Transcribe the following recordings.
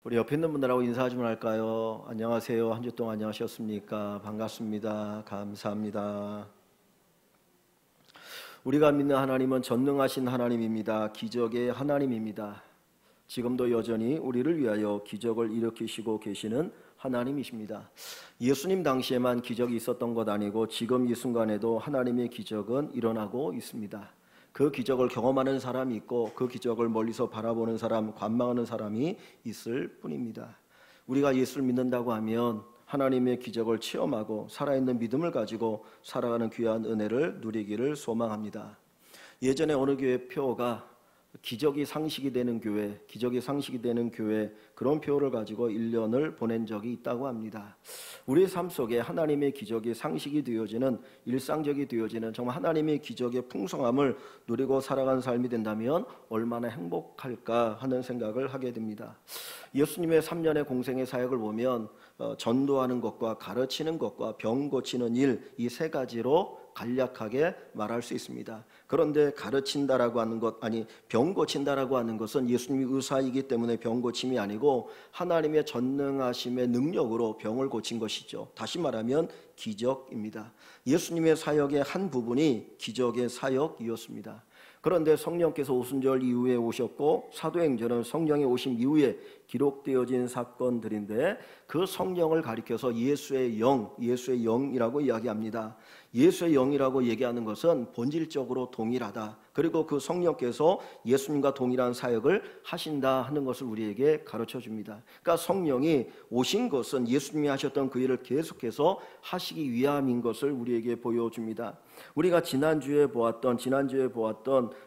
우리 옆에 있는 분들하고 인사 좀 할까요? 안녕하세요. 한 주 동안 안녕하셨습니까? 반갑습니다. 감사합니다. 우리가 믿는 하나님은 전능하신 하나님입니다. 기적의 하나님입니다. 지금도 여전히 우리를 위하여 기적을 일으키시고 계시는 하나님이십니다. 예수님 당시에만 기적이 있었던 것 아니고 지금 이 순간에도 하나님의 기적은 일어나고 있습니다. 그 기적을 경험하는 사람이 있고 그 기적을 멀리서 바라보는 사람, 관망하는 사람이 있을 뿐입니다. 우리가 예수를 믿는다고 하면 하나님의 기적을 체험하고 살아있는 믿음을 가지고 살아가는 귀한 은혜를 누리기를 소망합니다. 예전에 어느 교회 표어가 기적이 상식이 되는 교회, 기적이 상식이 되는 교회, 그런 표어를 가지고 1년을 보낸 적이 있다고 합니다. 우리의 삶 속에 하나님의 기적이 상식이 되어지는, 일상적이 되어지는 정말 하나님의 기적의 풍성함을 누리고 살아가는 삶이 된다면 얼마나 행복할까 하는 생각을 하게 됩니다. 예수님의 3년의 공생의 사역을 보면 전도하는 것과 가르치는 것과 병 고치는 일, 이 세 가지로 간략하게 말할 수 있습니다. 그런데 가르친다라고 하는 것, 아니 병 고친다라고 하는 것은 예수님이 의사이기 때문에 병 고침이 아니고 하나님의 전능하심의 능력으로 병을 고친 것이죠. 다시 말하면 기적입니다. 예수님의 사역의 한 부분이 기적의 사역이었습니다. 그런데 성령께서 오순절 이후에 오셨고 사도행전은 성령이 오신 이후에 기록되어진 사건들인데 그 성령을 가리켜서 예수의 영, 예수의 영이라고 이야기합니다. 예수의 영이라고 얘기하는 것은 본질적으로 동일하다. 그리고 그 성령께서 예수님과 동일한 사역을 하신다 하는 것을 우리에게 가르쳐 줍니다. 그러니까 성령이 오신 것은 예수님이 하셨던 그 일을 계속해서 하시기 위함인 것을 우리에게 보여줍니다. 우리가 지난주에 보았던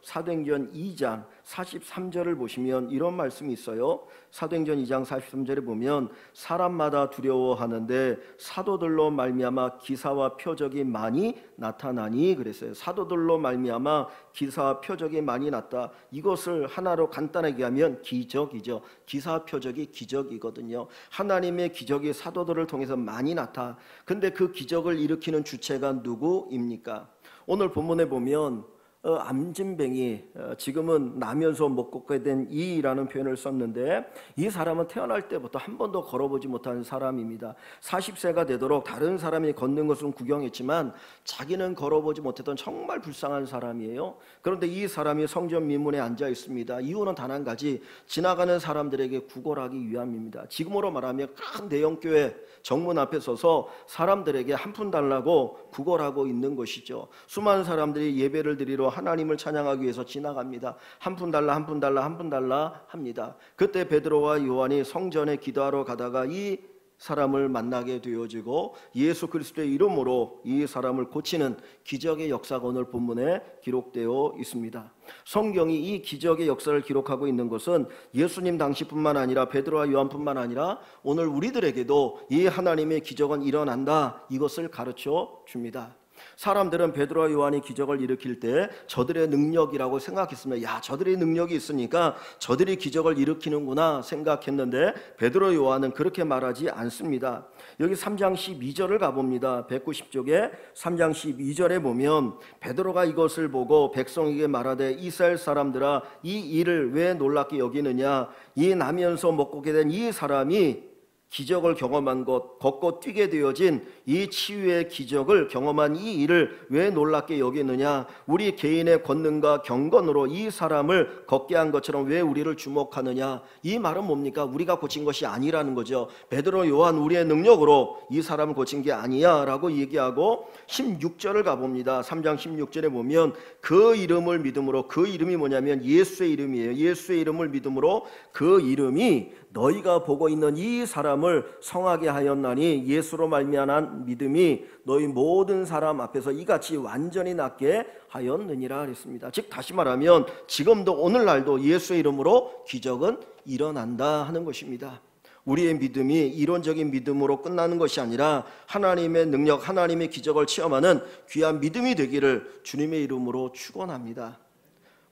사도행전 2장 43절을 보시면 이런 말씀이 있어요. 사도행전 2장 43절에 보면 사람마다 두려워하는데 사도들로 말미암아 기사와 표적이 많이 나타나니 그랬어요. 사도들로 말미암아 기사와 표적이 많이 났다. 이것을 하나로 간단하게 하면 기적이죠. 기사와 표적이 기적이거든요. 하나님의 기적이 사도들을 통해서 많이 나타. 근데 그 기적을 일으키는 주체가 누구입니까? 오늘 본문에 보면 암진뱅이, 지금은 나면서 못 걷게 된 이라는 표현을 썼는데 이 사람은 태어날 때부터 한 번도 걸어보지 못한 사람입니다. 40세가 되도록 다른 사람이 걷는 것은 구경했지만 자기는 걸어보지 못했던 정말 불쌍한 사람이에요. 그런데 이 사람이 성전 미문에 앉아 있습니다. 이유는 단 한 가지, 지나가는 사람들에게 구걸하기 위함입니다. 지금으로 말하면 큰 대형교회 정문 앞에 서서 사람들에게 한 푼 달라고 구걸하고 있는 것이죠. 수많은 사람들이 예배를 드리러 하나님을 찬양하기 위해서 지나갑니다. 한 푼 달라, 한 푼 달라, 한 푼 달라 합니다. 그때 베드로와 요한이 성전에 기도하러 가다가 이 사람을 만나게 되어지고 예수 그리스도의 이름으로 이 사람을 고치는 기적의 역사가 오늘 본문에 기록되어 있습니다. 성경이 이 기적의 역사를 기록하고 있는 것은 예수님 당시뿐만 아니라 베드로와 요한뿐만 아니라 오늘 우리들에게도 이 하나님의 기적은 일어난다, 이것을 가르쳐 줍니다. 사람들은 베드로와 요한이 기적을 일으킬 때 저들의 능력이라고 생각했으면 야, 저들의 능력이 있으니까 저들이 기적을 일으키는구나 생각했는데 베드로 요한은 그렇게 말하지 않습니다. 여기 3장 12절을 가봅니다. 190쪽에 3장 12절에 보면 베드로가 이것을 보고 백성에게 말하되 이스라엘 사람들아 이 일을 왜 놀랍게 여기느냐, 이 나면서 못 걷게 된 이 사람이 기적을 경험한 것, 걷고 뛰게 되어진 이 치유의 기적을 경험한 이 일을 왜 놀랍게 여기느냐, 우리 개인의 권능과 경건으로 이 사람을 걷게 한 것처럼 왜 우리를 주목하느냐. 이 말은 뭡니까? 우리가 고친 것이 아니라는 거죠. 베드로 요한 우리의 능력으로 이 사람을 고친 게 아니야 라고 얘기하고 16절을 가봅니다. 3장 16절에 보면 그 이름을 믿음으로, 그 이름이 뭐냐면 예수의 이름이에요. 예수의 이름을 믿음으로 그 이름이 너희가 보고 있는 이 사람을 성하게 하였나니 예수로 말미암은 믿음이 너희 모든 사람 앞에서 이같이 완전히 낫게 하였느니라 그랬습니다. 즉 다시 말하면 지금도 오늘날도 예수의 이름으로 기적은 일어난다 하는 것입니다. 우리의 믿음이 이론적인 믿음으로 끝나는 것이 아니라 하나님의 능력, 하나님의 기적을 체험하는 귀한 믿음이 되기를 주님의 이름으로 축원합니다.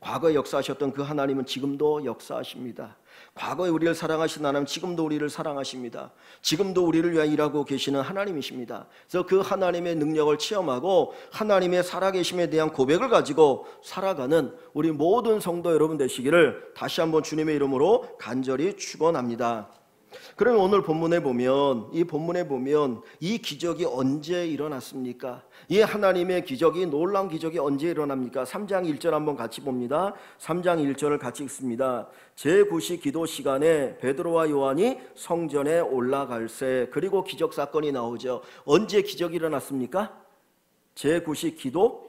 과거에 역사하셨던 그 하나님은 지금도 역사하십니다. 과거에 우리를 사랑하신 하나님 지금도 우리를 사랑하십니다. 지금도 우리를 위하여 일하고 계시는 하나님이십니다. 그래서 그 하나님의 능력을 체험하고 하나님의 살아계심에 대한 고백을 가지고 살아가는 우리 모든 성도 여러분 되시기를 다시 한번 주님의 이름으로 간절히 축원합니다. 그러면 오늘 본문에 보면 이 기적이 언제 일어났습니까? 이 하나님의 기적이, 놀라운 기적이 언제 일어납니까? 3장 1절 한번 같이 봅니다. 3장 1절을 같이 읽습니다. 제9시 기도 시간에 베드로와 요한이 성전에 올라갈새. 그리고 기적 사건이 나오죠. 언제 기적이 일어났습니까? 제9시 기도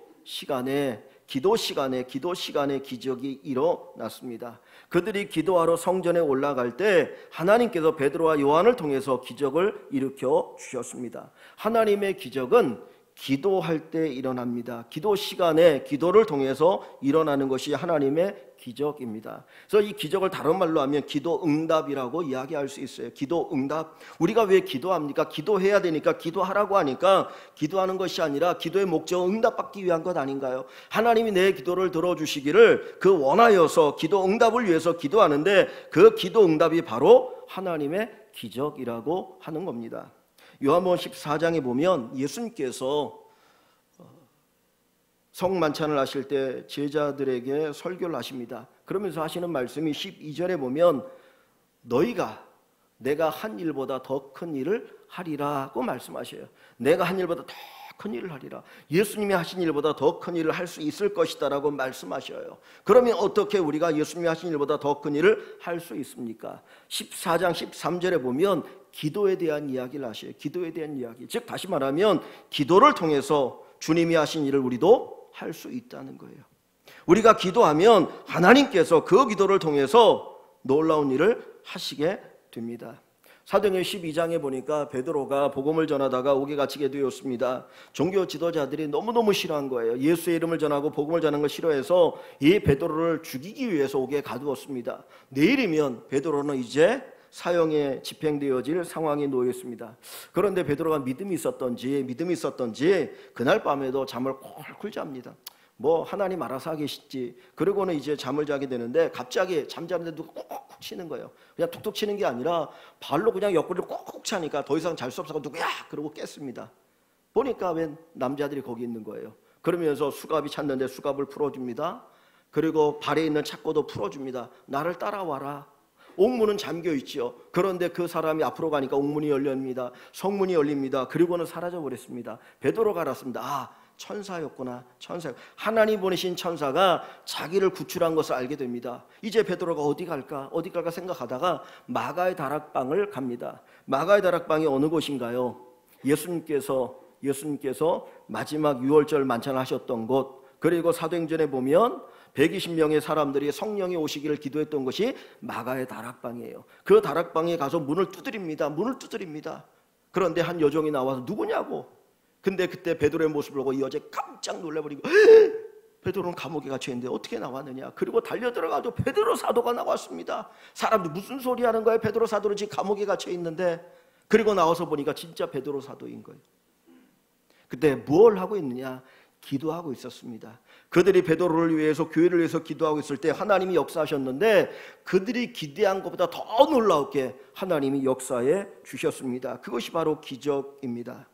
시간에 기적이 일어났습니다. 그들이 기도하러 성전에 올라갈 때 하나님께서 베드로와 요한을 통해서 기적을 일으켜 주셨습니다. 하나님의 기적은 기도할 때 일어납니다. 기도 시간에 기도를 통해서 일어나는 것이 하나님의 기적입니다. 그래서 이 기적을 다른 말로 하면 기도 응답이라고 이야기할 수 있어요. 기도 응답. 우리가 왜 기도합니까? 기도해야 되니까 기도하라고 하니까 기도하는 것이 아니라 기도의 목적은 응답받기 위한 것 아닌가요? 하나님이 내 기도를 들어주시기를 그 원하여서 기도 응답을 위해서 기도하는데 그 기도 응답이 바로 하나님의 기적이라고 하는 겁니다. 요한복음 14장에 보면 예수님께서 성만찬을 하실 때 제자들에게 설교를 하십니다. 그러면서 하시는 말씀이 12절에 보면 너희가 내가 한 일보다 더 큰 일을 하리라고 말씀하셔요. 내가 한 일보다 더 큰 일을 하리라. 예수님이 하신 일보다 더 큰 일을 할 수 있을 것이다 라고 말씀하셔요. 그러면 어떻게 우리가 예수님이 하신 일보다 더 큰 일을 할 수 있습니까? 14장 13절에 보면 기도에 대한 이야기를 하셔요. 기도에 대한 이야기. 즉 다시 말하면 기도를 통해서 주님이 하신 일을 우리도 할 수 있다는 거예요. 우리가 기도하면 하나님께서 그 기도를 통해서 놀라운 일을 하시게 됩니다. 사도행전 12장에 보니까 베드로가 복음을 전하다가 옥에 갇히게 되었습니다. 종교 지도자들이 너무너무 싫어한 거예요. 예수의 이름을 전하고 복음을 전하는 걸 싫어해서 이 베드로를 죽이기 위해서 옥에 가두었습니다. 내일이면 베드로는 이제 사형에 집행되어질 상황에 놓였습니다. 그런데 베드로가 믿음이 있었던지 그날 밤에도 잠을 콜콜 잡니다. 뭐 하나님 알아서 하겠지. 그러고는 이제 잠을 자게 되는데 갑자기 잠자는데 누가 콕콕 치는 거예요. 그냥 툭툭 치는 게 아니라 발로 그냥 옆구리를 콕콕 차니까 더 이상 잘 수 없어서 누구야? 그러고 깼습니다. 보니까 웬 남자들이 거기 있는 거예요. 그러면서 수갑이 찼는데 수갑을 풀어줍니다. 그리고 발에 있는 착고도 풀어줍니다. 나를 따라와라. 옥문은 잠겨 있죠. 그런데 그 사람이 앞으로 가니까 옥문이 열립니다. 성문이 열립니다. 그리고는 사라져 버렸습니다. 베드로가 알았습니다. 아, 천사였구나. 천사. 하나님 보내신 천사가 자기를 구출한 것을 알게 됩니다. 이제 베드로가 어디 갈까 생각하다가 마가의 다락방을 갑니다. 마가의 다락방이 어느 곳인가요? 예수님께서 마지막 유월절 만찬하셨던 곳. 그리고 사도행전에 보면 120명의 사람들이 성령이 오시기를 기도했던 것이 마가의 다락방이에요. 그 다락방에 가서 문을 두드립니다. 그런데 한 여종이 나와서 누구냐고. 근데 그때 베드로의 모습을 보고 이 여자 깜짝 놀라버리고 베드로는 감옥에 갇혀있는데 어떻게 나왔느냐. 그리고 달려들어가도 베드로 사도가 나왔습니다. 사람들 무슨 소리 하는 거예요. 베드로 사도는 지금 감옥에 갇혀있는데. 그리고 나와서 보니까 진짜 베드로 사도인 거예요. 그때 뭘 하고 있느냐. 기도하고 있었습니다. 그들이 베드로를 위해서, 교회를 위해서 기도하고 있을 때 하나님이 역사하셨는데 그들이 기대한 것보다 더 놀라웠게 하나님이 역사해 주셨습니다. 그것이 바로 기적입니다.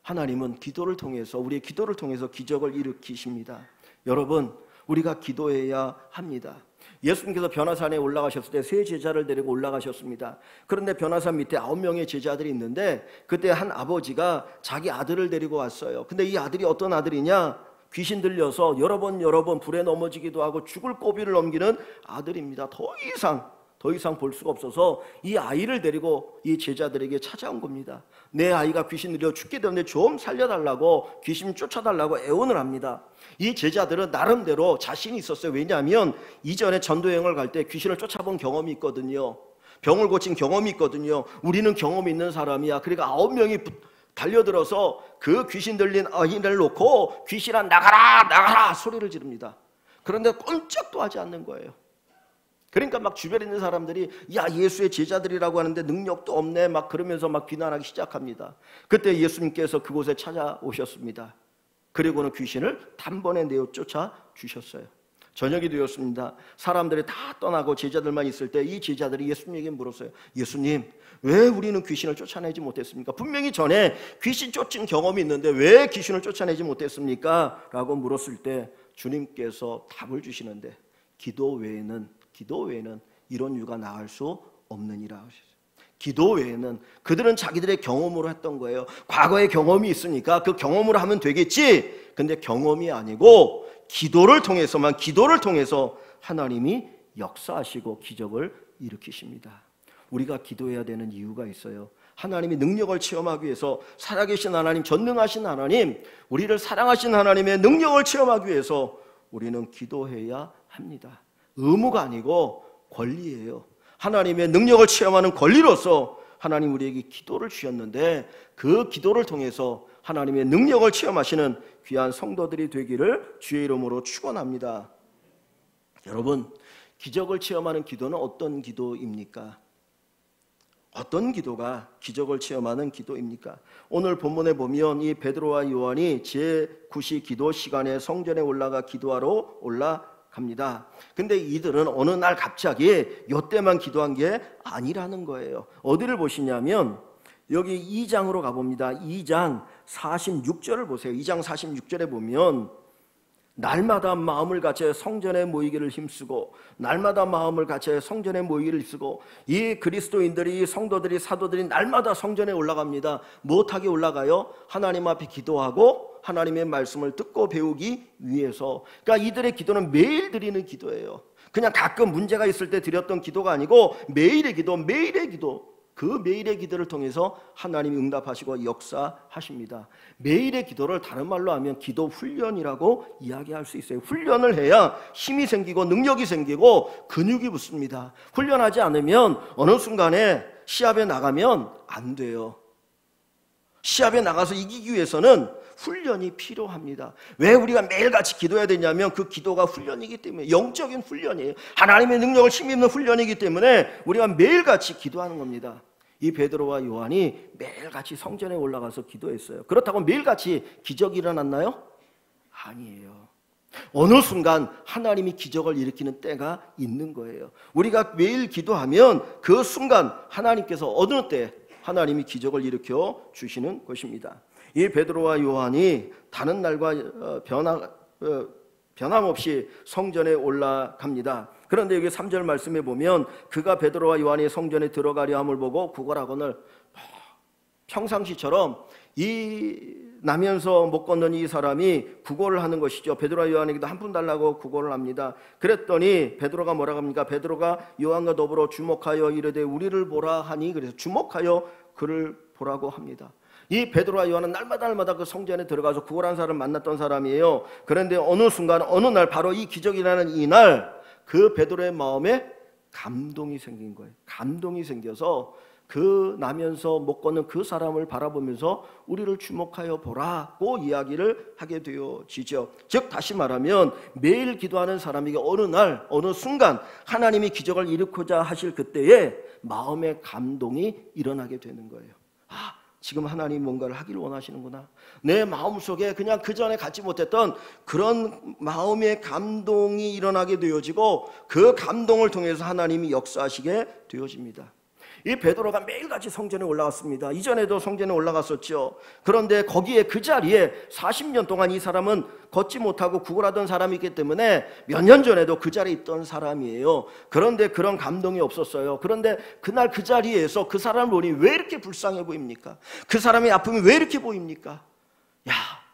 하나님은 기도를 통해서, 우리의 기도를 통해서 기적을 일으키십니다. 여러분, 우리가 기도해야 합니다. 예수님께서 변화산에 올라가셨을 때 세 제자를 데리고 올라가셨습니다. 그런데 변화산 밑에 9명의 제자들이 있는데 그때 한 아버지가 자기 아들을 데리고 왔어요. 근데 이 아들이 어떤 아들이냐? 귀신 들려서 여러 번 불에 넘어지기도 하고 죽을 고비를 넘기는 아들입니다. 더 이상 볼 수가 없어서 이 아이를 데리고 이 제자들에게 찾아온 겁니다. 내 아이가 귀신 들려 죽게 되는데 좀 살려달라고, 귀신 쫓아달라고 애원을 합니다. 이 제자들은 나름대로 자신이 있었어요. 왜냐하면 이전에 전도여행을 갈 때 귀신을 쫓아본 경험이 있거든요. 병을 고친 경험이 있거든요. 우리는 경험이 있는 사람이야. 그러니까 9명이 달려들어서 그 귀신 들린 아이를 놓고 귀신아 나가라 소리를 지릅니다. 그런데 꼼짝도 하지 않는 거예요. 그러니까 막 주변에 있는 사람들이 야, 예수의 제자들이라고 하는데 능력도 없네 막 그러면서 막 비난하기 시작합니다. 그때 예수님께서 그곳에 찾아오셨습니다. 그리고는 귀신을 단번에 내어 쫓아 주셨어요. 저녁이 되었습니다. 사람들이 다 떠나고 제자들만 있을 때 이 제자들이 예수님에게 물었어요. 예수님, 왜 우리는 귀신을 쫓아내지 못했습니까? 분명히 전에 귀신 쫓은 경험이 있는데 왜 귀신을 쫓아내지 못했습니까? 라고 물었을 때 주님께서 답을 주시는데 기도 외에는 이런 이유가 나을 수 없느니라 하셨어요. 기도 외에는 그들은 자기들의 경험으로 했던 거예요. 과거의 경험이 있으니까 그 경험으로 하면 되겠지. 근데 경험이 아니고 기도를 통해서 하나님이 역사하시고 기적을 일으키십니다. 우리가 기도해야 되는 이유가 있어요. 하나님의 능력을 체험하기 위해서, 살아계신 하나님, 전능하신 하나님, 우리를 사랑하신 하나님의 능력을 체험하기 위해서 우리는 기도해야 합니다. 의무가 아니고 권리예요. 하나님의 능력을 체험하는 권리로서 하나님 우리에게 기도를 주셨는데, 그 기도를 통해서 하나님의 능력을 체험하시는 귀한 성도들이 되기를 주의 이름으로 축원합니다. 여러분, 기적을 체험하는 기도는 어떤 기도입니까? 어떤 기도가 기적을 체험하는 기도입니까? 오늘 본문에 보면 이 베드로와 요한이 제9시 기도 시간에 성전에 올라가 기도하러 올라갑니다. 근데 이들은 어느 날 갑자기 이때만 기도한 게 아니라는 거예요. 어디를 보시냐면 여기 2장으로 가봅니다. 2장 46절을 보세요. 2장 46절에 보면 날마다 마음을 같이 성전에 모이기를 힘쓰고, 날마다 마음을 같이 성전에 모이기를 힘쓰고, 이 그리스도인들이, 성도들이, 사도들이 날마다 성전에 올라갑니다. 무엇하게 올라가요? 하나님 앞에 기도하고 하나님의 말씀을 듣고 배우기 위해서. 그러니까 이들의 기도는 매일 드리는 기도예요. 그냥 가끔 문제가 있을 때 드렸던 기도가 아니고 매일의 기도, 그 매일의 기도를 통해서 하나님이 응답하시고 역사하십니다. 매일의 기도를 다른 말로 하면 기도 훈련이라고 이야기할 수 있어요. 훈련을 해야 힘이 생기고 능력이 생기고 근육이 붙습니다. 훈련하지 않으면 어느 순간에 시합에 나가면 안 돼요. 시합에 나가서 이기기 위해서는 훈련이 필요합니다. 왜 우리가 매일같이 기도해야 되냐면 그 기도가 훈련이기 때문에, 영적인 훈련이에요. 하나님의 능력을 힘입는 훈련이기 때문에 우리가 매일같이 기도하는 겁니다. 이 베드로와 요한이 매일같이 성전에 올라가서 기도했어요. 그렇다고 매일같이 기적이 일어났나요? 아니에요. 어느 순간 하나님이 기적을 일으키는 때가 있는 거예요. 우리가 매일 기도하면 그 순간 하나님께서 어느 때 하나님이 기적을 일으켜 주시는 것입니다. 이 베드로와 요한이 다른 날과 변함없이 성전에 올라갑니다. 그런데 여기 3절 말씀에 보면 그가 베드로와 요한이 성전에 들어가려 함을 보고 구걸하거늘, 평상시처럼 이 나면서 못 걷는 이 사람이 구걸을 하는 것이죠. 베드로와 요한에게도 한 푼 달라고 구걸을 합니다. 그랬더니 베드로가 뭐라고 합니까? 베드로가 요한과 더불어 주목하여 이르되 우리를 보라 하니, 그래서 주목하여 그를 보라고 합니다. 이 베드로와 요한은 날마다 그 성전에 들어가서 구걸한 사람을 만났던 사람이에요. 그런데 어느 순간, 어느 날, 바로 이 기적이 나는 이날 그 베드로의 마음에 감동이 생긴 거예요. 감동이 생겨서 그 나면서 못 걷는 그 사람을 바라보면서 우리를 주목하여 보라고 이야기를 하게 되어지죠. 즉 다시 말하면 매일 기도하는 사람에게 어느 날, 어느 순간 하나님이 기적을 일으키고자 하실 그때에 마음의 감동이 일어나게 되는 거예요. 지금 하나님 뭔가를 하기를 원하시는구나. 내 마음속에 그냥 그전에 갖지 못했던 그런 마음의 감동이 일어나게 되어지고, 그 감동을 통해서 하나님이 역사하시게 되어집니다. 이 베드로가 매일같이 성전에 올라갔습니다. 이전에도 성전에 올라갔었죠. 그런데 거기에 그 자리에 40년 동안 이 사람은 걷지 못하고 구걸하던 사람이기 때문에 몇 년 전에도 그 자리에 있던 사람이에요. 그런데 그런 감동이 없었어요. 그런데 그날 그 자리에서 그 사람을 보니 왜 이렇게 불쌍해 보입니까? 그 사람의 아픔이 왜 이렇게 보입니까?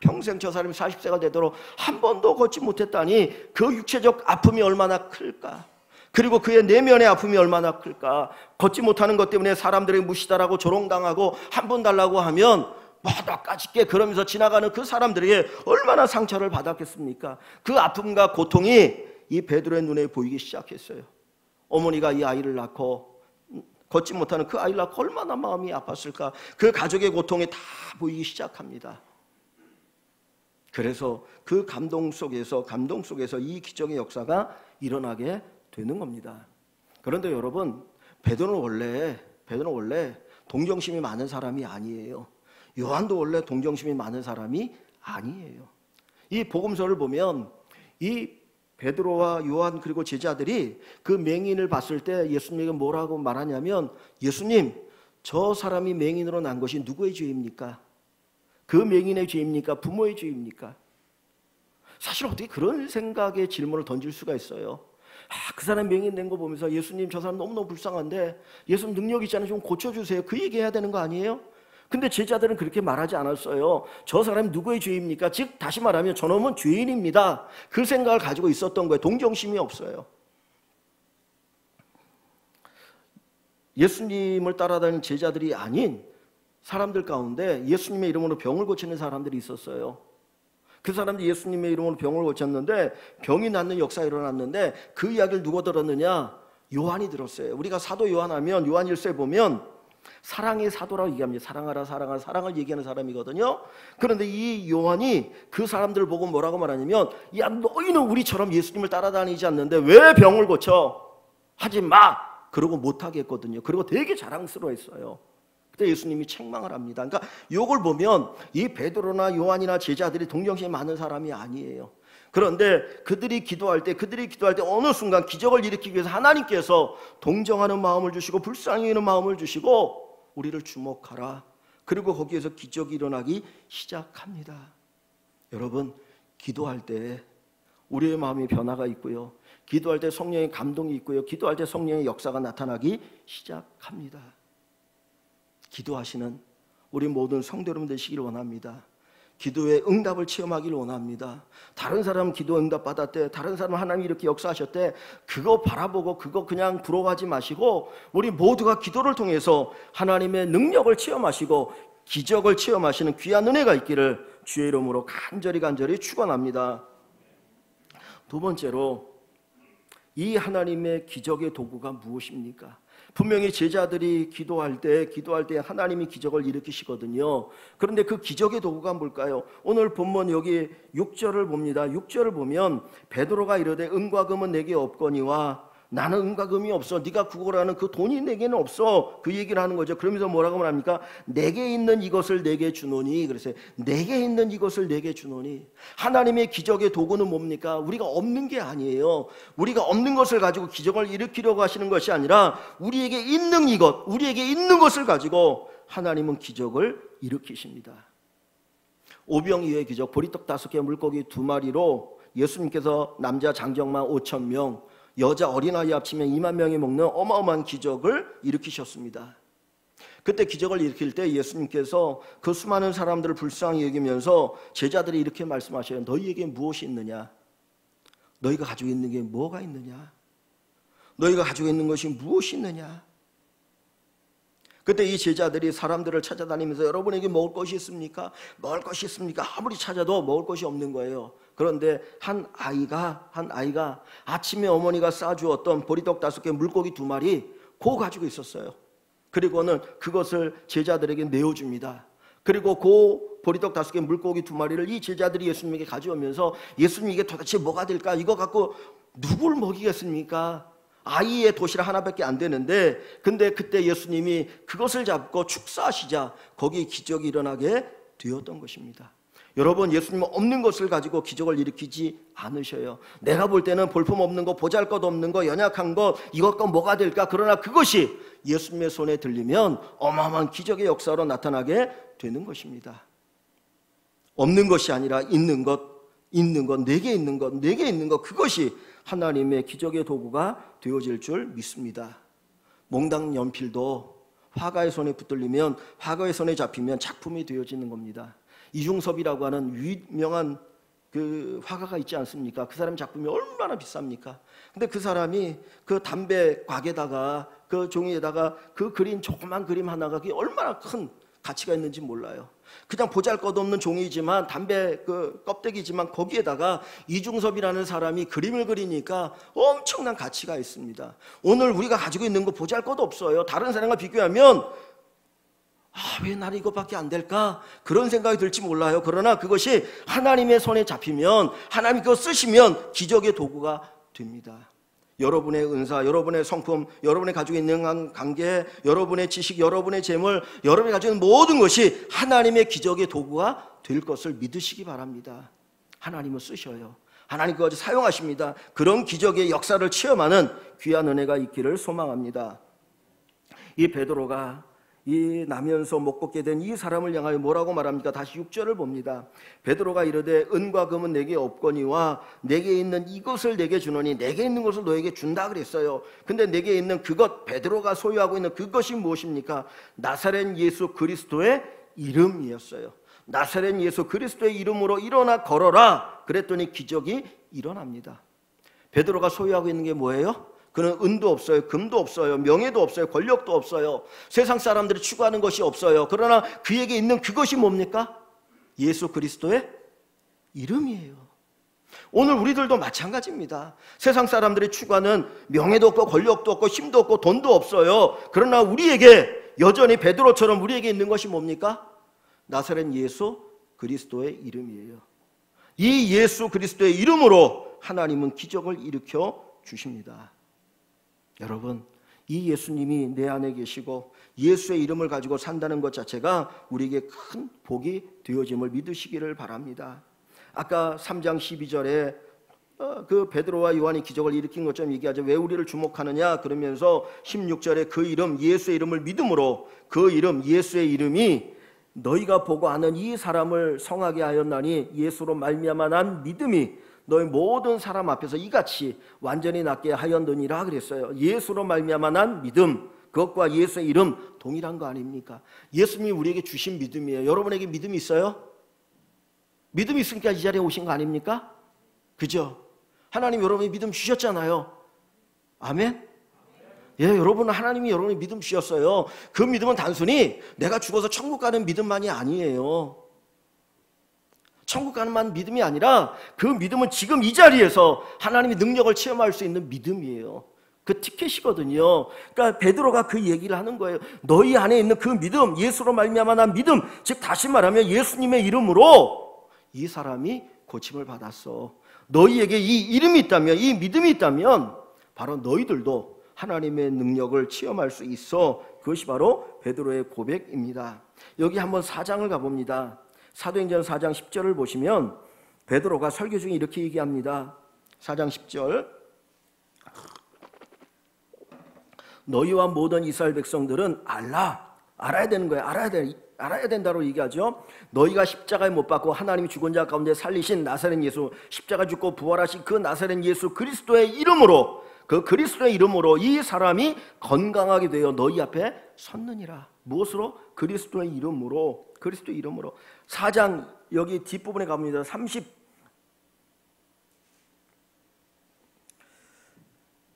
평생 저 사람이 40세가 되도록 한 번도 걷지 못했다니 그 육체적 아픔이 얼마나 클까? 그리고 그의 내면의 아픔이 얼마나 클까? 걷지 못하는 것 때문에 사람들이 무시당하고 조롱당하고 한 번 달라고 하면 바닥까짓게 그러면서 지나가는 그 사람들에게 얼마나 상처를 받았겠습니까? 그 아픔과 고통이 이 베드로의 눈에 보이기 시작했어요. 어머니가 이 아이를 낳고 걷지 못하는 그 아이를 낳고 얼마나 마음이 아팠을까? 그 가족의 고통이 다 보이기 시작합니다. 그래서 그 감동 속에서 이 기적의 역사가 일어나게 되는 겁니다. 그런데 여러분, 베드로는 원래 동정심이 많은 사람이 아니에요. 요한도 원래 동정심이 많은 사람이 아니에요. 이 복음서를 보면 이 베드로와 요한 그리고 제자들이 그 맹인을 봤을 때 예수님에게 뭐라고 말하냐면, 예수님, 저 사람이 맹인으로 난 것이 누구의 죄입니까? 그 맹인의 죄입니까? 부모의 죄입니까? 사실 어떻게 그런 생각의 질문을 던질 수가 있어요? 그 사람 맹인된 거 보면서 예수님 저 사람 너무너무 불쌍한데 예수님 능력 있잖아요. 좀 고쳐주세요. 그 얘기해야 되는 거 아니에요? 근데 제자들은 그렇게 말하지 않았어요. 저 사람이 누구의 죄입니까? 즉 다시 말하면 저놈은 죄인입니다. 그 생각을 가지고 있었던 거예요. 동정심이 없어요. 예수님을 따라다니는 제자들이 아닌 사람들 가운데 예수님의 이름으로 병을 고치는 사람들이 있었어요. 그 사람들이 예수님의 이름으로 병을 고쳤는데 병이 낫는 역사가 일어났는데 그 이야기를 누가 들었느냐? 요한이 들었어요. 우리가 사도 요한 하면 요한 1서에 보면 사랑의 사도라고 얘기합니다. 사랑하라 사랑하라 사랑을 얘기하는 사람이거든요. 그런데 이 요한이 그 사람들을 보고 뭐라고 말하냐면 야 너희는 우리처럼 예수님을 따라다니지 않는데 왜 병을 고쳐? 하지 마! 그러고 못하게 했거든요. 그리고 되게 자랑스러워했어요. 그때 예수님이 책망을 합니다. 그러니까 이걸 보면 이 베드로나 요한이나 제자들이 동정심이 많은 사람이 아니에요. 그런데 그들이 기도할 때 어느 순간 기적을 일으키기 위해서 하나님께서 동정하는 마음을 주시고 불쌍히 여기는 마음을 주시고 우리를 주목하라. 그리고 거기에서 기적이 일어나기 시작합니다. 여러분 기도할 때 우리의 마음의 변화가 있고요. 기도할 때 성령의 감동이 있고요. 기도할 때 성령의 역사가 나타나기 시작합니다. 기도하시는 우리 모든 성도 여러분 되시길 원합니다. 기도의 응답을 체험하기를 원합니다. 다른 사람 기도 응답 받았대, 다른 사람 하나님이 이렇게 역사하셨대, 그거 바라보고 그거 그냥 부러워하지 마시고 우리 모두가 기도를 통해서 하나님의 능력을 체험하시고 기적을 체험하시는 귀한 은혜가 있기를 주의 이름으로 간절히 축원합니다. 두 번째로 이 하나님의 기적의 도구가 무엇입니까? 분명히 제자들이 기도할 때 하나님이 기적을 일으키시거든요. 그런데 그 기적의 도구가 뭘까요? 오늘 본문 여기 6절을 봅니다. 6절을 보면 베드로가 이르되 은과 금은 내게 없거니와 나는 은과 금이 없어. 네가 구걸하는 그 돈이 내게는 없어. 그 얘기를 하는 거죠. 그러면서 뭐라고 말합니까? 내게 있는 이것을 내게 주노니. 그래서 내게 있는 이것을 내게 주노니. 하나님의 기적의 도구는 뭡니까? 우리가 없는 게 아니에요. 우리가 없는 것을 가지고 기적을 일으키려고 하시는 것이 아니라 우리에게 있는 이것, 우리에게 있는 것을 가지고 하나님은 기적을 일으키십니다. 오병이어의 기적, 보리떡 5개 물고기 2마리로 예수님께서 남자 장정만 5,000명, 여자 어린아이 합치면 2만 명이 먹는 어마어마한 기적을 일으키셨습니다. 그때 기적을 일으킬 때 예수님께서 그 수많은 사람들을 불쌍히 여기면서 제자들이 이렇게 말씀하셔요. 너희에게 무엇이 있느냐? 너희가 가지고 있는 게 뭐가 있느냐? 너희가 가지고 있는 것이 무엇이 있느냐? 그때 이 제자들이 사람들을 찾아다니면서 여러분에게 먹을 것이 있습니까? 먹을 것이 있습니까? 아무리 찾아도 먹을 것이 없는 거예요. 그런데 한 아이가 아침에 어머니가 싸주었던 보리떡 5개 물고기 2마리 그거 가지고 있었어요. 그리고는 그것을 제자들에게 내어줍니다. 그리고 그 보리떡 5개 물고기 2마리를 이 제자들이 예수님에게 가져오면서 예수님 이게 도대체 뭐가 될까? 이거 갖고 누굴 먹이겠습니까? 아이의 도시락 하나밖에 안 되는데 근데 그때 예수님이 그것을 잡고 축사하시자 거기에 기적이 일어나게 되었던 것입니다. 여러분 예수님은 없는 것을 가지고 기적을 일으키지 않으셔요. 내가 볼 때는 볼품없는 거, 보잘것없는 거, 연약한 거 이것과 뭐가 될까? 그러나 그것이 예수님의 손에 들리면 어마어마한 기적의 역사로 나타나게 되는 것입니다. 없는 것이 아니라 있는 것, 내게 있는 것 그것이 하나님의 기적의 도구가 되어질 줄 믿습니다. 몽당 연필도 화가의 손에 붙들리면 화가의 손에 잡히면 작품이 되어지는 겁니다. 이중섭이라고 하는 유명한 그 화가가 있지 않습니까? 그 사람 작품이 얼마나 비쌉니까? 근데 그 사람이 그 담배 곽에다가 그 종이에다가 그 그린 조그만 그림 하나가 얼마나 큰 가치가 있는지 몰라요. 그냥 보잘것없는 종이지만 담배 그 껍데기지만 거기에다가 이중섭이라는 사람이 그림을 그리니까 엄청난 가치가 있습니다. 오늘 우리가 가지고 있는 거 보잘것 없어요. 다른 사람과 비교하면 왜 나는 이것밖에 안 될까? 그런 생각이 들지 몰라요. 그러나 그것이 하나님의 손에 잡히면 하나님이 그거 쓰시면 기적의 도구가 됩니다. 여러분의 은사, 여러분의 성품, 여러분이 가지고 있는 관계, 여러분의 지식, 여러분의 재물, 여러분이 가지고 있는 모든 것이 하나님의 기적의 도구가 될 것을 믿으시기 바랍니다. 하나님은 쓰셔요. 하나님 그것을 사용하십니다. 그런 기적의 역사를 체험하는 귀한 은혜가 있기를 소망합니다. 이 베드로가 이 나면서 못 걷게 된 이 사람을 향하여 뭐라고 말합니까? 다시 6절을 봅니다. 베드로가 이르되 은과 금은 내게 없거니와 내게 있는 이것을 내게 주노니 내게 있는 것을 너에게 준다 그랬어요. 근데 내게 있는 그것, 베드로가 소유하고 있는 그것이 무엇입니까? 나사렛 예수 그리스도의 이름이었어요. 나사렛 예수 그리스도의 이름으로 일어나 걸어라 그랬더니 기적이 일어납니다. 베드로가 소유하고 있는 게 뭐예요? 그는 은도 없어요, 금도 없어요, 명예도 없어요, 권력도 없어요, 세상 사람들이 추구하는 것이 없어요. 그러나 그에게 있는 그것이 뭡니까? 예수 그리스도의 이름이에요. 오늘 우리들도 마찬가지입니다. 세상 사람들이 추구하는 명예도 없고 권력도 없고 힘도 없고 돈도 없어요. 그러나 우리에게 여전히 베드로처럼 우리에게 있는 것이 뭡니까? 나사렛 예수 그리스도의 이름이에요. 이 예수 그리스도의 이름으로 하나님은 기적을 일으켜 주십니다. 여러분, 이 예수님이 내 안에 계시고 예수의 이름을 가지고 산다는 것 자체가 우리에게 큰 복이 되어짐을 믿으시기를 바랍니다. 아까 3장 12절에 그 베드로와 요한이 기적을 일으킨 것처럼 얘기하죠. 왜 우리를 주목하느냐 그러면서 16절에 그 이름 예수의 이름을 믿음으로 그 이름 예수의 이름이 너희가 보고 아는 이 사람을 성하게 하였나니 예수로 말미암아 난 믿음이 너희 모든 사람 앞에서 이같이 완전히 낫게 하였느니라 그랬어요. 예수로 말미암아 난 믿음, 그것과 예수의 이름 동일한 거 아닙니까? 예수님이 우리에게 주신 믿음이에요. 여러분에게 믿음이 있어요? 믿음이 있으니까 이 자리에 오신 거 아닙니까? 그죠? 하나님 여러분이 믿음 주셨잖아요. 아멘? 예, 여러분 하나님이 여러분이 믿음 주셨어요. 그 믿음은 단순히 내가 죽어서 천국 가는 믿음만이 아니에요. 천국 가는 만 믿음이 아니라 그 믿음은 지금 이 자리에서 하나님의 능력을 체험할 수 있는 믿음이에요. 그 티켓이거든요. 그러니까 베드로가 그 얘기를 하는 거예요. 너희 안에 있는 그 믿음, 예수로 말미암아 난 믿음, 즉 다시 말하면 예수님의 이름으로 이 사람이 고침을 받았어. 너희에게 이 이름이 있다면, 이 믿음이 있다면 바로 너희들도 하나님의 능력을 체험할 수 있어. 그것이 바로 베드로의 고백입니다. 여기 한번 4장을 가봅니다. 사도행전 4장 10절을 보시면 베드로가 설교 중에 이렇게 얘기합니다. 4장 10절 너희와 모든 이스라엘 백성들은 알아야 되는 거예요. 알아야 된다고 얘기하죠. 너희가 십자가에 못 박고 하나님이 죽은 자 가운데 살리신 나사렛 예수, 십자가 죽고 부활하신 그 나사렛 예수 그리스도의 이름으로, 그 그리스도의 이름으로 이 사람이 건강하게 되어 너희 앞에 섰느니라. 무엇으로? 그리스도의 이름으로. 그리스도의 이름으로. 4장 여기 뒷부분에 가봅니다.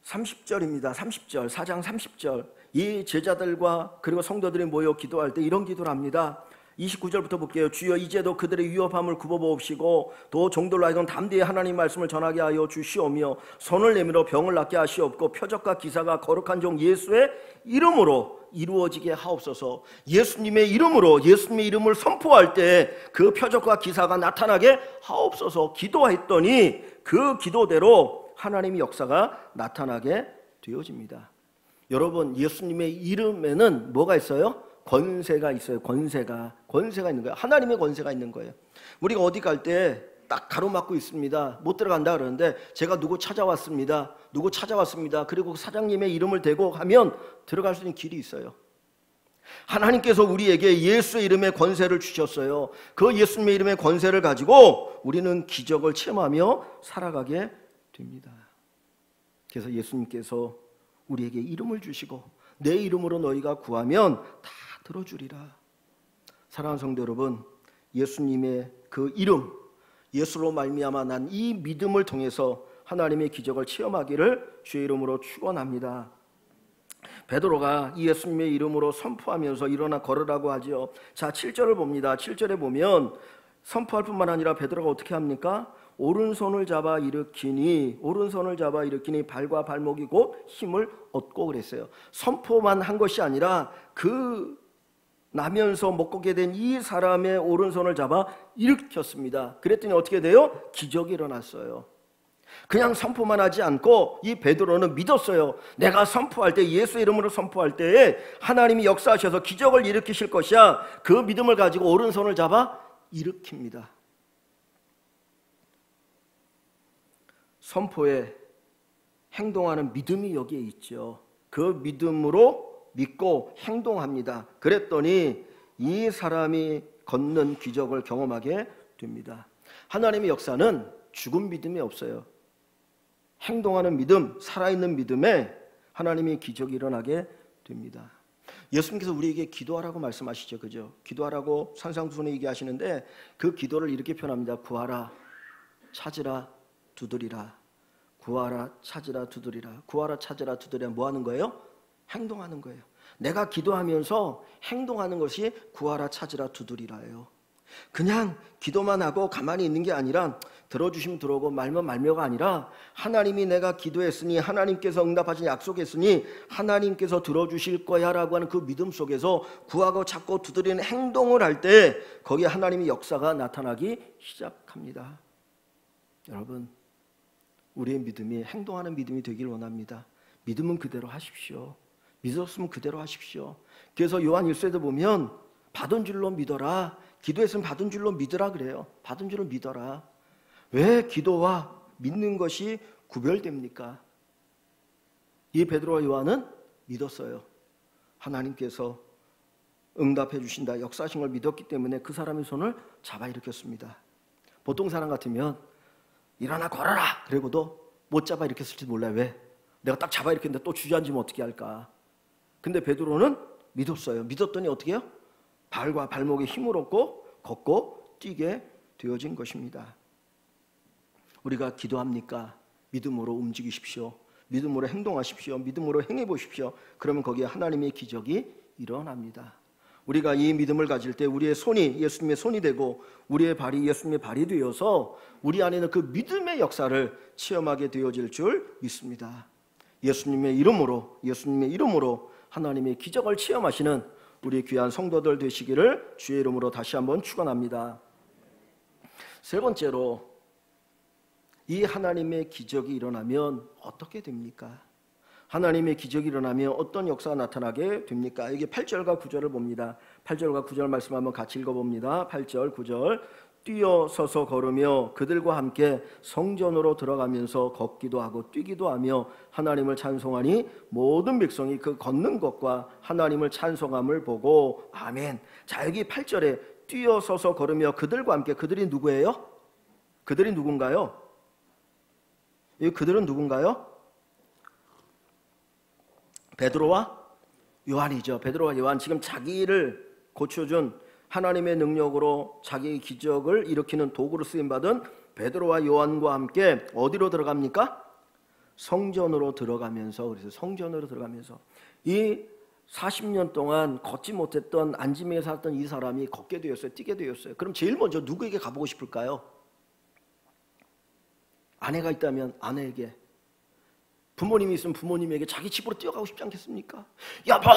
30절입니다. 30절. 4장 30절. 이 제자들과 그리고 성도들이 모여 기도할 때 이런 기도를 합니다. 29절부터 볼게요. 주여 이제도 그들의 위협함을 굽어보옵시고 또 종들로 하여금 담대히 하나님 말씀을 전하게 하여 주시오며 손을 내밀어 병을 낫게 하시옵고 표적과 기사가 거룩한 종 예수의 이름으로 이루어지게 하옵소서. 예수님의 이름으로, 예수님의 이름을 선포할 때 그 표적과 기사가 나타나게 하옵소서 기도했더니 그 기도대로 하나님의 역사가 나타나게 되어집니다. 여러분, 예수님의 이름에는 뭐가 있어요? 권세가 있어요. 권세가 있는 거예요. 하나님의 권세가 있는 거예요. 우리가 어디 갈 때 딱 가로막고 있습니다. 못 들어간다 그러는데 제가 누구 찾아왔습니다. 그리고 사장님의 이름을 대고 하면 들어갈 수 있는 길이 있어요. 하나님께서 우리에게 예수의 이름의 권세를 주셨어요. 그 예수님의 이름의 권세를 가지고 우리는 기적을 체험하며 살아가게 됩니다. 그래서 예수님께서 우리에게 이름을 주시고 내 이름으로 너희가 구하면 다 들어주리라. 사랑하는 성도 여러분, 예수님의 그 이름, 예수로 말미암아 난 이 믿음을 통해서 하나님의 기적을 체험하기를 주의 이름으로 축원합니다. 베드로가 이 예수님의 이름으로 선포하면서 일어나 걸으라고 하죠. 자, 7절을 봅니다. 7절에 보면 선포할 뿐만 아니라 베드로가 어떻게 합니까? 오른손을 잡아 일으키니 발과 발목이 곧 힘을 얻고 그랬어요. 선포만 한 것이 아니라 그 나면서 못 걷게 된 이 사람의 오른손을 잡아 일으켰습니다. 그랬더니 어떻게 돼요? 기적이 일어났어요. 그냥 선포만 하지 않고 이 베드로는 믿었어요. 내가 선포할 때, 예수 이름으로 선포할 때에 하나님이 역사하셔서 기적을 일으키실 것이야. 그 믿음을 가지고 오른손을 잡아 일으킵니다. 선포에 행동하는 믿음이 여기에 있죠. 그 믿음으로 믿고 행동합니다. 그랬더니 이 사람이 걷는 기적을 경험하게 됩니다. 하나님의 역사는 죽은 믿음이 없어요. 행동하는 믿음, 살아있는 믿음에 하나님의 기적이 일어나게 됩니다. 예수님께서 우리에게 기도하라고 말씀하시죠. 그죠? 기도하라고 산상수훈에 얘기하시는데 그 기도를 이렇게 표현합니다. 구하라, 찾으라, 두드리라. 구하라, 찾으라, 두드리라. 구하라, 찾으라, 두드리라. 뭐 하는 거예요? 행동하는 거예요. 내가 기도하면서 행동하는 것이 구하라, 찾으라, 두드리라예요. 그냥 기도만 하고 가만히 있는 게 아니라 들어주시면 들어오고 말면 말며가 아니라 하나님이 내가 기도했으니 하나님께서 응답하신 약속했으니 하나님께서 들어주실 거야 라고 하는 그 믿음 속에서 구하고 찾고 두드리는 행동을 할 때 거기에 하나님의 역사가 나타나기 시작합니다. 여러분, 우리의 믿음이 행동하는 믿음이 되길 원합니다. 믿음은 그대로 하십시오. 믿었으면 그대로 하십시오. 그래서 요한 1서에도 보면 받은 줄로 믿어라. 기도했으면 받은 줄로 믿으라 그래요. 받은 줄로 믿어라. 왜 기도와 믿는 것이 구별됩니까? 이 베드로와 요한은 믿었어요. 하나님께서 응답해 주신다, 역사하신 걸 믿었기 때문에 그 사람의 손을 잡아 일으켰습니다. 보통 사람 같으면 일어나 걸어라 그러고도 못 잡아 일으켰을지 몰라요. 왜? 내가 딱 잡아 일으켰는데 또 주저앉으면 어떻게 할까? 근데 베드로는 믿었어요. 믿었더니 어떻게 해요? 발과 발목에 힘을 얻고 걷고 뛰게 되어진 것입니다. 우리가 기도합니까? 믿음으로 움직이십시오. 믿음으로 행동하십시오. 믿음으로 행해 보십시오. 그러면 거기에 하나님의 기적이 일어납니다. 우리가 이 믿음을 가질 때 우리의 손이 예수님의 손이 되고 우리의 발이 예수님의 발이 되어서 우리 안에는 그 믿음의 역사를 체험하게 되어질 줄 믿습니다. 예수님의 이름으로 하나님의 기적을 체험하시는 우리 귀한 성도들 되시기를 주의 이름으로 다시 한번 축원합니다. 세 번째로, 이 하나님의 기적이 일어나면 어떻게 됩니까? 하나님의 기적이 일어나면 어떤 역사가 나타나게 됩니까? 이게 8절과 9절을 봅니다. 8절과 9절 말씀 한번 같이 읽어봅니다. 8절, 9절. 뛰어서서 걸으며 그들과 함께 성전으로 들어가면서 걷기도 하고 뛰기도 하며 하나님을 찬송하니 모든 백성이 그 걷는 것과 하나님을 찬송함을 보고 아멘. 자, 여기 8절에 뛰어서서 걸으며 그들과 함께, 그들이 누구예요? 그들이 누군가요? 그들은 누군가요? 베드로와 요한이죠. 베드로와 요한, 지금 자기를 고쳐준 하나님의 능력으로 자기의 기적을 일으키는 도구로 쓰임받은 베드로와 요한과 함께 어디로 들어갑니까? 성전으로 들어가면서, 그래서 성전으로 들어가면서 이 40년 동안 걷지 못했던 안짐에 살았던 이 사람이 걷게 되었어요. 뛰게 되었어요. 그럼 제일 먼저 누구에게 가보고 싶을까요? 아내가 있다면 아내에게, 부모님이 있으면 부모님에게 자기 집으로 뛰어가고 싶지 않겠습니까? 여보,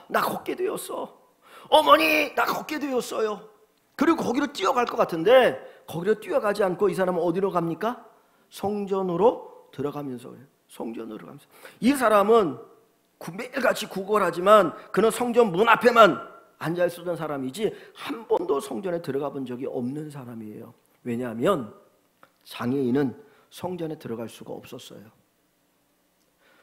나 걷게 되었어. 어머니, 나 걷게 되었어요. 그리고 거기로 뛰어갈 것 같은데 거기로 뛰어가지 않고 이 사람은 어디로 갑니까? 성전으로 들어가면서 그래요. 성전으로 들어가면서. 이 사람은 매일같이 구걸하지만 그는 성전 문 앞에만 앉아있었던 사람이지 한 번도 성전에 들어가 본 적이 없는 사람이에요. 왜냐하면 장애인은 성전에 들어갈 수가 없었어요.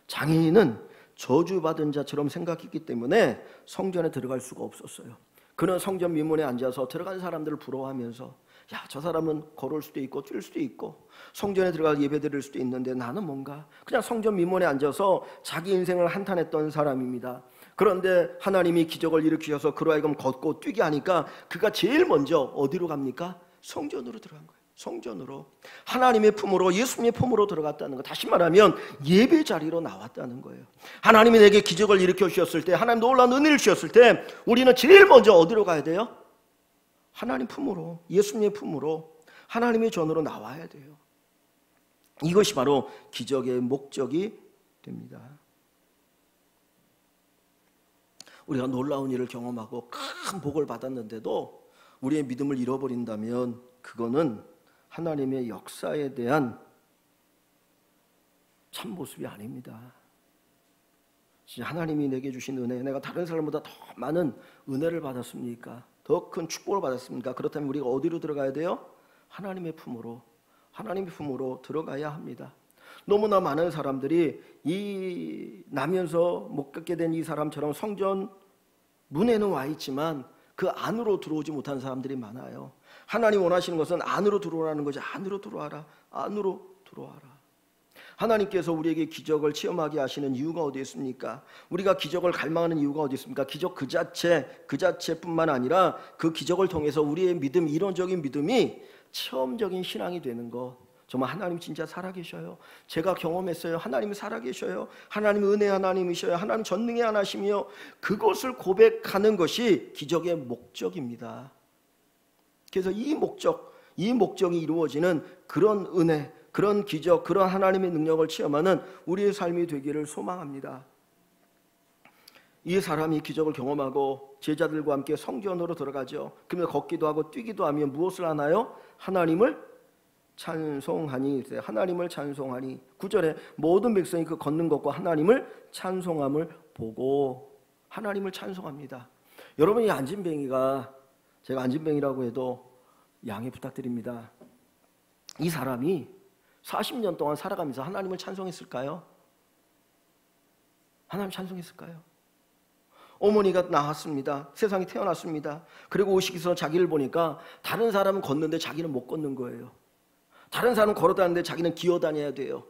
장애인은 저주받은 자처럼 생각했기 때문에 성전에 들어갈 수가 없었어요. 그는 성전 미문에 앉아서 들어간 사람들을 부러워하면서, 야, 저 사람은 걸을 수도 있고 뛸 수도 있고 성전에 들어가 예배 드릴 수도 있는데 나는 뭔가 그냥 성전 미문에 앉아서 자기 인생을 한탄했던 사람입니다. 그런데 하나님이 기적을 일으키셔서 그로 하여금 걷고 뛰게 하니까 그가 제일 먼저 어디로 갑니까? 성전으로 들어간 거예요. 성전으로, 하나님의 품으로, 예수님의 품으로 들어갔다는 것. 다시 말하면 예배 자리로 나왔다는 거예요. 하나님이 내게 기적을 일으켜 주셨을 때, 하나님 놀라운 은혜를 주셨을 때 우리는 제일 먼저 어디로 가야 돼요? 하나님 품으로, 예수님의 품으로, 하나님의 전으로 나와야 돼요. 이것이 바로 기적의 목적이 됩니다. 우리가 놀라운 일을 경험하고 큰 복을 받았는데도 우리의 믿음을 잃어버린다면 그거는 하나님의 역사에 대한 참모습이 아닙니다. 진짜 하나님이 내게 주신 은혜, 내가 다른 사람보다 더 많은 은혜를 받았습니까? 더 큰 축복을 받았습니까? 그렇다면 우리가 어디로 들어가야 돼요? 하나님의 품으로, 하나님의 품으로 들어가야 합니다. 너무나 많은 사람들이 이 나면서 못 갖게 된 이 사람처럼 성전 문에는 와 있지만 그 안으로 들어오지 못한 사람들이 많아요. 하나님 원하시는 것은 안으로 들어오라는 거죠. 안으로 들어와라. 안으로 들어와라. 하나님께서 우리에게 기적을 체험하게 하시는 이유가 어디 있습니까? 우리가 기적을 갈망하는 이유가 어디 있습니까? 기적 그 자체뿐만 아니라 그 기적을 통해서 우리의 믿음, 이론적인 믿음이 체험적인 신앙이 되는 것. 정말 하나님 진짜 살아계셔요. 제가 경험했어요. 하나님이 살아계셔요. 하나님 은혜 하나님이셔요. 하나님 전능의 하나님이요. 그것을 고백하는 것이 기적의 목적입니다. 그래서 이 목적이 이루어지는 그런 은혜, 그런 기적, 그런 하나님의 능력을 체험하는 우리의 삶이 되기를 소망합니다. 이 사람이 기적을 경험하고 제자들과 함께 성전으로 들어가죠. 그러면 걷기도 하고 뛰기도 하며 무엇을 하나요? 하나님을 찬송하니. 하나님을 찬송하니. 9절에 모든 백성이 그 걷는 것과 하나님을 찬송함을 보고 하나님을 찬송합니다. 여러분, 이 안진뱅이가, 제가 안진뱅이라고 해도 양해 부탁드립니다. 이 사람이 40년 동안 살아가면서 하나님을 찬송했을까요? 하나님 찬송했을까요? 어머니가 낳았습니다. 세상에 태어났습니다. 그리고 오시기서 자기를 보니까 다른 사람은 걷는데 자기는 못 걷는 거예요. 다른 사람은 걸어다니는데 자기는 기어다녀야 돼요.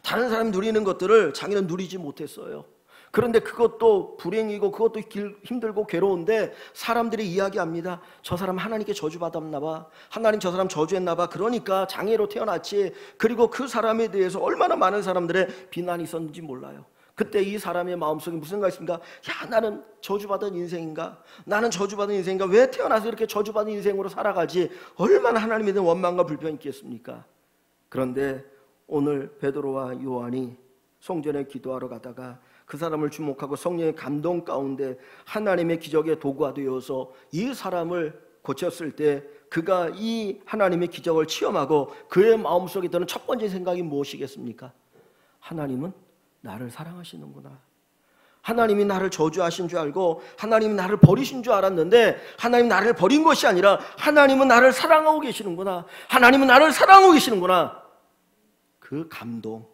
다른 사람이 누리는 것들을 자기는 누리지 못했어요. 그런데 그것도 불행이고 그것도 힘들고 괴로운데 사람들이 이야기합니다. 저 사람 하나님께 저주받았나 봐. 하나님 저 사람 저주했나 봐. 그러니까 장애로 태어났지. 그리고 그 사람에 대해서 얼마나 많은 사람들의 비난이 있었는지 몰라요. 그때 이 사람의 마음속에 무슨 생각이 있습니까? 야, 나는 저주받은 인생인가? 나는 저주받은 인생인가? 왜 태어나서 이렇게 저주받은 인생으로 살아가지? 얼마나 하나님에 대한 원망과 불평이 있겠습니까? 그런데 오늘 베드로와 요한이 성전에 기도하러 가다가 그 사람을 주목하고 성령의 감동 가운데 하나님의 기적의 도구가 되어서 이 사람을 고쳤을 때 그가 이 하나님의 기적을 체험하고 그의 마음속에 드는 첫 번째 생각이 무엇이겠습니까? 하나님은 나를 사랑하시는구나. 하나님이 나를 저주하신 줄 알고 하나님이 나를 버리신 줄 알았는데 하나님이 나를 버린 것이 아니라 하나님은 나를 사랑하고 계시는구나. 하나님은 나를 사랑하고 계시는구나. 그 감동,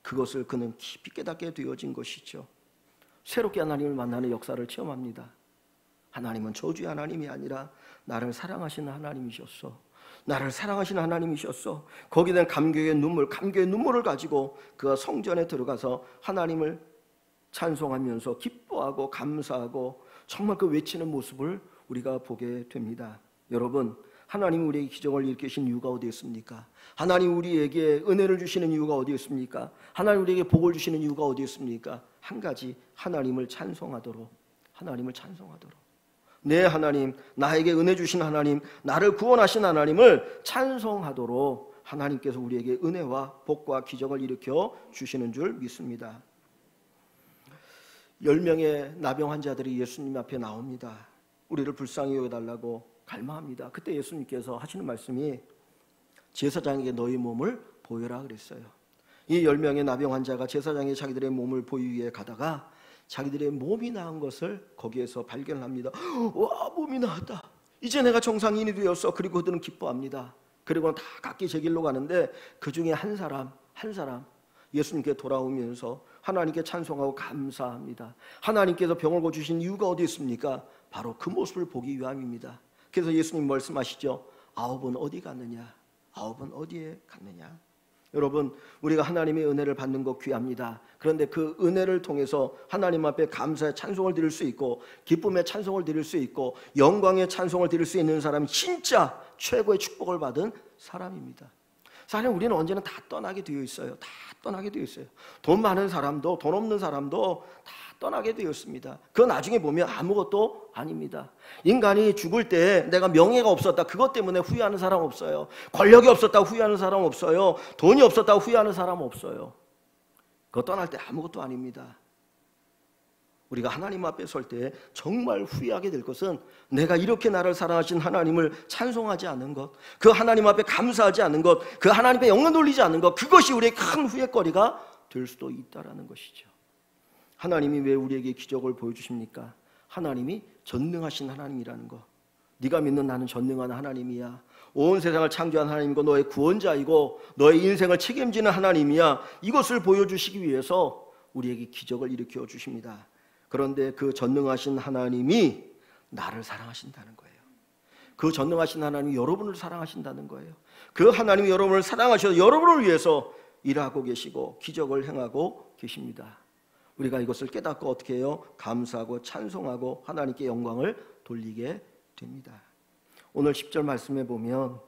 그것을 그는 깊이 깨닫게 되어진 것이죠. 새롭게 하나님을 만나는 역사를 체험합니다. 하나님은 저주의 하나님이 아니라 나를 사랑하시는 하나님이셨어. 나를 사랑하시는 하나님이셨어. 거기에 대한 감격의 눈물을 가지고 그가 성전에 들어가서 하나님을 찬송하면서 기뻐하고 감사하고 정말 그 외치는 모습을 우리가 보게 됩니다. 여러분, 하나님이 우리에게 기적을 일으키신 이유가 어디 있습니까? 하나님 우리에게 은혜를 주시는 이유가 어디 있습니까? 하나님 우리에게 복을 주시는 이유가 어디 있습니까? 한 가지, 하나님을 찬송하도록. 하나님을 찬송하도록. 내 하나님, 나에게 은혜 주신 하나님, 나를 구원하신 하나님을 찬송하도록 하나님께서 우리에게 은혜와 복과 기적을 일으켜 주시는 줄 믿습니다. 10명의 나병 환자들이 예수님 앞에 나옵니다. 우리를 불쌍히 여겨달라고 갈망합니다. 그때 예수님께서 하시는 말씀이 제사장에게 너희 몸을 보여라 그랬어요. 이 10명의 나병 환자가 제사장에 자기들의 몸을 보이기 위해 가다가 자기들의 몸이 나은 것을 거기에서 발견합니다. 와, 몸이 나았다. 이제 내가 정상인이 되었어. 그리고 그들은 기뻐합니다. 그리고 다 각기 제 길로 가는데 그 중에 한 사람 예수님께 돌아오면서 하나님께 찬송하고 감사합니다. 하나님께서 병을 고치신 이유가 어디 있습니까? 바로 그 모습을 보기 위함입니다. 그래서 예수님 말씀하시죠. 9은 어디 갔느냐? 9은 어디에 갔느냐? 여러분, 우리가 하나님의 은혜를 받는 것 귀합니다. 그런데 그 은혜를 통해서 하나님 앞에 감사의 찬송을 드릴 수 있고 기쁨의 찬송을 드릴 수 있고 영광의 찬송을 드릴 수 있는 사람이 진짜 최고의 축복을 받은 사람입니다. 사실 우리는 언제나 다 떠나게 되어 있어요. 다 떠나게 되어 있어요. 돈 많은 사람도 돈 없는 사람도 다 떠나게 되었습니다. 그 나중에 보면 아무것도 아닙니다. 인간이 죽을 때 내가 명예가 없었다, 그것 때문에 후회하는 사람 없어요. 권력이 없었다고 후회하는 사람 없어요. 돈이 없었다고 후회하는 사람 없어요. 그거 떠날 때 아무것도 아닙니다. 우리가 하나님 앞에 설 때 정말 후회하게 될 것은 내가 이렇게 나를 사랑하신 하나님을 찬송하지 않은 것, 그 하나님 앞에 감사하지 않은 것, 그 하나님께 영광 돌리지 않은 것, 그것이 우리의 큰 후회거리가 될 수도 있다는 것이죠. 하나님이 왜 우리에게 기적을 보여주십니까? 하나님이 전능하신 하나님이라는 것, 네가 믿는 나는 전능한 하나님이야. 온 세상을 창조한 하나님이고 너의 구원자이고 너의 인생을 책임지는 하나님이야. 이것을 보여주시기 위해서 우리에게 기적을 일으켜 주십니다. 그런데 그 전능하신 하나님이 나를 사랑하신다는 거예요. 그 전능하신 하나님이 여러분을 사랑하신다는 거예요. 그 하나님이 여러분을 사랑하셔서 여러분을 위해서 일하고 계시고 기적을 행하고 계십니다. 우리가 이것을 깨닫고 어떻게 해요? 감사하고 찬송하고 하나님께 영광을 돌리게 됩니다. 오늘 10절 말씀에 보면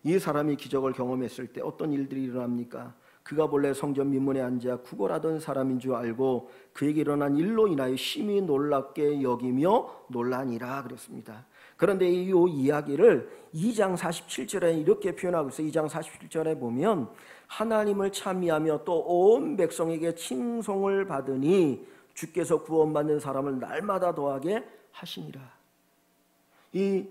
이 사람이 기적을 경험했을 때 어떤 일들이 일어납니까? 그가 본래 성전 민문에 앉아 구걸하던 사람인 줄 알고 그에게 일어난 일로 인하여 심히 놀랍게 여기며 놀라니라 그랬습니다. 그런데 이 이야기를 2장 47절에 이렇게 표현하고 있어요. 2장 47절에 보면 하나님을 찬미하며 또 온 백성에게 칭송을 받으니 주께서 구원받는 사람을 날마다 더하게 하시니라. 이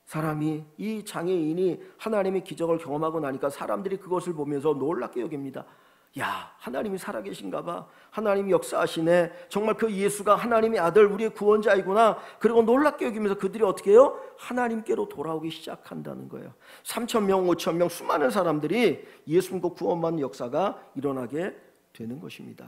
사람이, 이 장애인이 하나님의 기적을 경험하고 나니까 사람들이 그것을 보면서 놀랍게 여깁니다. 야, 하나님이 살아계신가 봐. 하나님이 역사하시네. 정말 그 예수가 하나님의 아들, 우리의 구원자이구나. 그리고 놀랍게 여기면서 그들이 어떻게 해요? 하나님께로 돌아오기 시작한다는 거예요. 3,000명, 5,000명 수많은 사람들이 예수 믿고 구원받는 역사가 일어나게 되는 것입니다.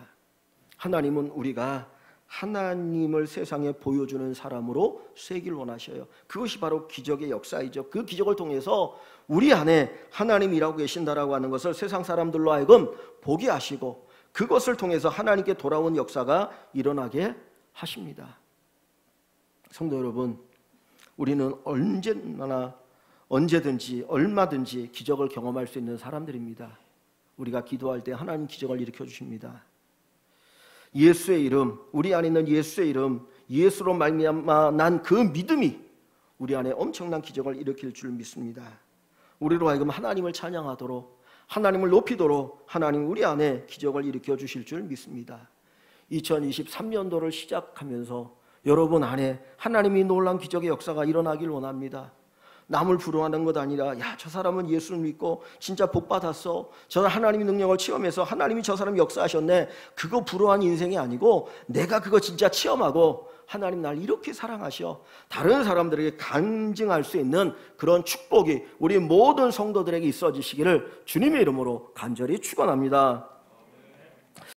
하나님은 우리가 하나님을 세상에 보여주는 사람으로 쓰기를 원하셔요. 그것이 바로 기적의 역사이죠. 그 기적을 통해서 우리 안에 하나님이 일하고 계신다라고 하는 것을 세상 사람들로 하여금 보게 하시고 그것을 통해서 하나님께 돌아온 역사가 일어나게 하십니다. 성도 여러분, 우리는 언제든지 얼마든지 기적을 경험할 수 있는 사람들입니다. 우리가 기도할 때 하나님 기적을 일으켜 주십니다. 예수의 이름, 우리 안에 있는 예수의 이름, 예수로 말미암아 난 그 믿음이 우리 안에 엄청난 기적을 일으킬 줄 믿습니다. 우리로 하여금 하나님을 찬양하도록, 하나님을 높이도록 하나님 우리 안에 기적을 일으켜 주실 줄 믿습니다. 2023년도를 시작하면서 여러분 안에 하나님이 놀라운 기적의 역사가 일어나길 원합니다. 남을 부러워하는 것 아니라 야, 저 사람은 예수를 믿고 진짜 복 받았어. 저는 하나님의 능력을 체험해서 하나님이 저 사람 역사하셨네. 그거 부러워하는 인생이 아니고 내가 그거 진짜 체험하고 하나님 날 이렇게 사랑하셔. 다른 사람들에게 간증할 수 있는 그런 축복이 우리 모든 성도들에게 있어지시기를 주님의 이름으로 간절히 축원합니다.